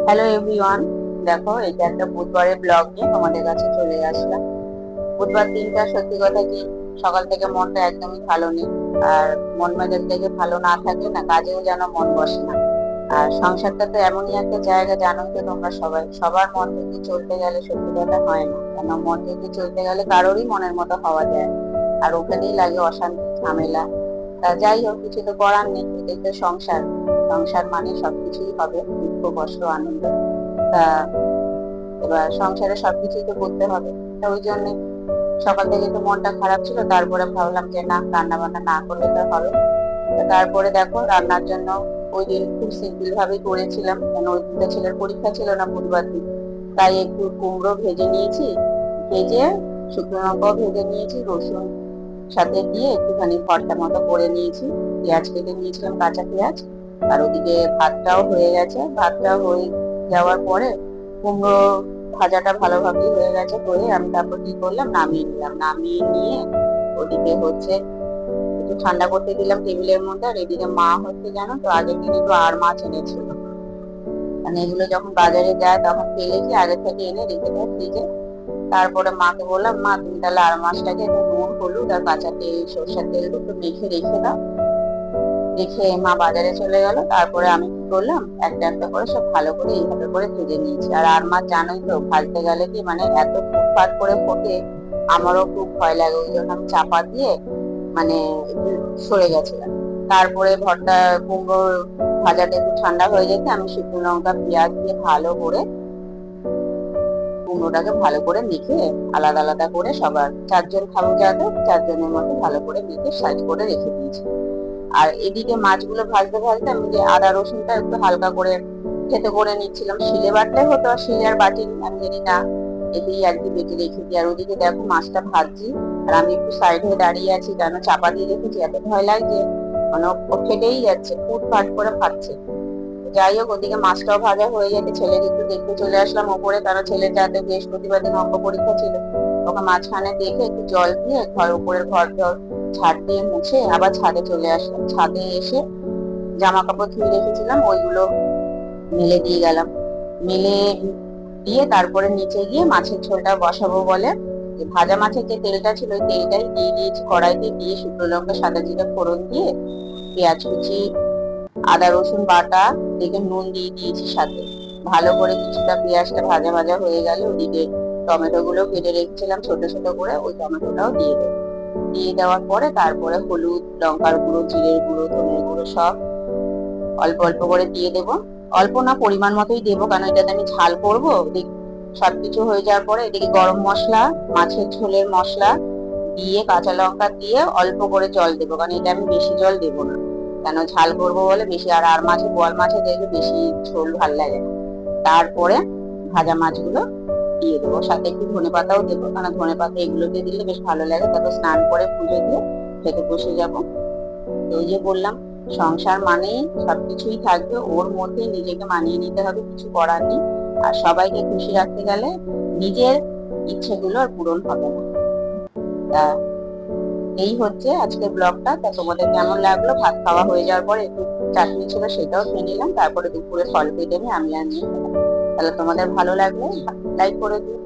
Hello everyone, দেখো এটা একটা বুধবারের ব্লগ নিয়ে তোমাদের কাছে চলে আসলাম। বুধবার দিনটা সত্যি কথা কি, সকাল থেকে মনটা একদমই ভালো নেই। আর মন মেজাজ থেকে ভালো না থাকলে না কাজেও যেন মন বসে না। আর সংসারটা তো এমনই একটা জায়গা, জানো তো তোমরা সবাই, সবার মন থেকে চলতে গেলে সত্যি কথা হয় না, কেন মন থেকে চলতে গেলে কারোরই মনের মতো হওয়া যায় না। আর ওখানেই লাগে অশান্তি, ঝামেলা। তা যাই হোক, কিছু তো করার নেই, এটাই তো সংসার। সংসার মানে সবকিছুই হবে, দুঃখ কষ্ট আনন্দ। তা এবার সংসারে সবকিছুই তো করতে হবে। তা ওই জন্য সকাল থেকে তো মনটা খারাপ ছিল, তারপরে ভাবলাম যে না, রান্না বান্না না করলে তো হবে না। তা তারপরে দেখো, রান্নার জন্য ওই দিন খুব সিম্পল ভাবেই করেছিলাম, কেন ওই দিনটা ছেলের পরীক্ষা ছিল না, বুধবার দিন। তাই একটু কুমড়ো ভেজে নিয়েছি, ভেজে শুকনো লঙ্কাও ভেজে নিয়েছি, রসুন সাথে দিয়ে একটুখানি ভর্তা মতো করে নিয়েছি। পেঁয়াজ কেটে নিয়েছিলাম, কাঁচা পেঁয়াজ। আর ওদিকে ভাতটাও হয়ে গেছে, ভাতটা হয়ে যাওয়ার পরে কুমড়ো ভাজাটা ভালোভাবেই হয়ে গেছে, হয়ে আমি তারপর কি করলাম, নামিয়ে নিলাম। নামিয়ে নিয়ে ওদিকে হচ্ছে একটু ঠান্ডা করতে দিলাম টেবিলের মধ্যে। আর এদিকে মা হচ্ছে, জানো তো, আগের দিন একটু আর মাছ এনেছিল। মানে এগুলো যখন বাজারে যায় তখন পেলে কি আগে থেকে এনে রেখে দেয় ফ্রিজে। তারপরে মাকে বললাম, মা তুমি তাহলে আর মাছটাকে একটু নুন হলুদ আর কাঁচা তেল, সর্ষের তেল একটু মেখে রেখে দাও। রেখে মা বাজারে চলে গেল। তারপরে আমি কি করলাম, একটা একটা করে সব ভালো করে এইভাবে করে ভেজে নিয়েছি। আর মাছ জানোই তো, ভাজতে গেলে কি মানে এত ফুটফাট করে ফোটে, আমারও খুব ভয় লাগে। ওই জন্য আমি চাপা দিয়ে মানে একটু সরে গেছিলাম। তারপরে ভর্তা, কুমড়ো ভাজাটা একটু ঠান্ডা হয়ে যেতে আমি শুকনো লঙ্কা পেঁয়াজ দিয়ে ভালো করে কুমড়োটাকে ভালো করে মেখে আলাদা আলাদা করে সবার, চারজন খাবো যাতে, চারজনের মতো ভালো করে মেখে সাইড করে রেখে দিয়েছি। আর এদিকে মাছগুলো ভাজতে ভাজতে আমি যে আদা রসুনটা একটু হালকা করে থেতো করে নিচ্ছিলাম। শিলে বাটলে হতো, আর শিলে আর বাটিনি, আমি জানি না, এতেই আর কি বেটে রেখেছি। আর ওদিকে দেখো মাছটা ভাজছি, আর আমি একটু সাইড হয়ে দাঁড়িয়ে আছি, কেন চাপা দিয়ে রেখেছি, এত ভয় লাগছে, মানে ও ফেটেই যাচ্ছে, ফুট ফাট করে ফাটছে। যাই হোক, ওদিকে মাছটাও ভাজা হয়ে যেতে ছেলেকে একটু দেখতে চলে আসলাম ওপরে, কারণ ছেলের যাতে বৃহস্পতিবার দিন অঙ্ক পরীক্ষা ছিল। ওকে মাঝখানে দেখে একটু জল দিয়ে ঘর, উপরের ঘর টর ঝাড় দিয়ে মুছে আবার ছাদে চলে আসলাম। ছাদে এসে জামা কাপড় ধুয়ে রেখেছিলাম, ওইগুলো মেলে দিয়ে গেলাম। মেলে দিয়ে তারপরে নিচে গিয়ে মাছের ঝোলটা বসাবো বলে যে ভাজা মাছের যে তেলটা ছিল ওই তেলটাই দিয়ে দিয়েছি কড়াইতে, দিয়ে শুকনো লঙ্কা সাদা জিরে ফোড়ন দিয়ে পেঁয়াজ কুচি আদা রসুন বাটা দিকে নুন দিয়ে দিয়েছি সাথে। ভালো করে কিছুটা পেঁয়াজটা ভাজা ভাজা হয়ে গেলে ওদিকে টমেটো গুলো কেটে রেখেছিলাম ছোট ছোট করে, ওই টমেটোটাও দিয়ে দেবো। দিয়ে দেওয়ার পরে তারপরে হলুদ, লঙ্কার গুঁড়ো, জিরের গুঁড়ো, ধনের গুঁড়ো সব অল্প অল্প করে দিয়ে দেবো। অল্প না, পরিমাণ মতোই দেবো, কারণ এটাতে আমি ঝাল করবো। সবকিছু হয়ে যাওয়ার পরে এদিকে গরম মশলা, মাছের ঝোলের মশলা দিয়ে কাঁচা লঙ্কা দিয়ে অল্প করে জল দেবো, কারণ এটা আমি বেশি জল দেবো না, কেন ঝাল করবো বলে বেশি। আর মাছে, বোয়াল মাছে দেখবে বেশি ঝোল ভাল লাগে না। তারপরে ভাজা মাছগুলো দিয়ে দেবো, সাথে একটু ধনে পাতাও দেবো, কারণ ধনে পাতা এগুলোতে দিলে বেশ ভালো লাগে। তারপর স্নান করে পুজো দিয়ে খেতে বসে যাবো। তো ওই যে বললাম, সংসার মানেই সবকিছুই থাকবে, ওর মধ্যে নিজেকে মানিয়ে নিতে হবে, কিছু করার নেই। আর সবাইকে খুশি রাখতে গেলে নিজের ইচ্ছেগুলো আর পূরণ হবে না। তা এই হচ্ছে আজকের ব্লগটা। তা তোমাদের কেমন লাগলো? ভাত খাওয়া হয়ে যাওয়ার পরে একটু চাটনি ছিল, সেটাও খেয়ে নিলাম। তারপরে দুপুরে ফল কেটে নিয়ে আমি আর নিয়ে খেলাম। তাহলে তোমাদের ভালো লাগলে লাইক করে দিও।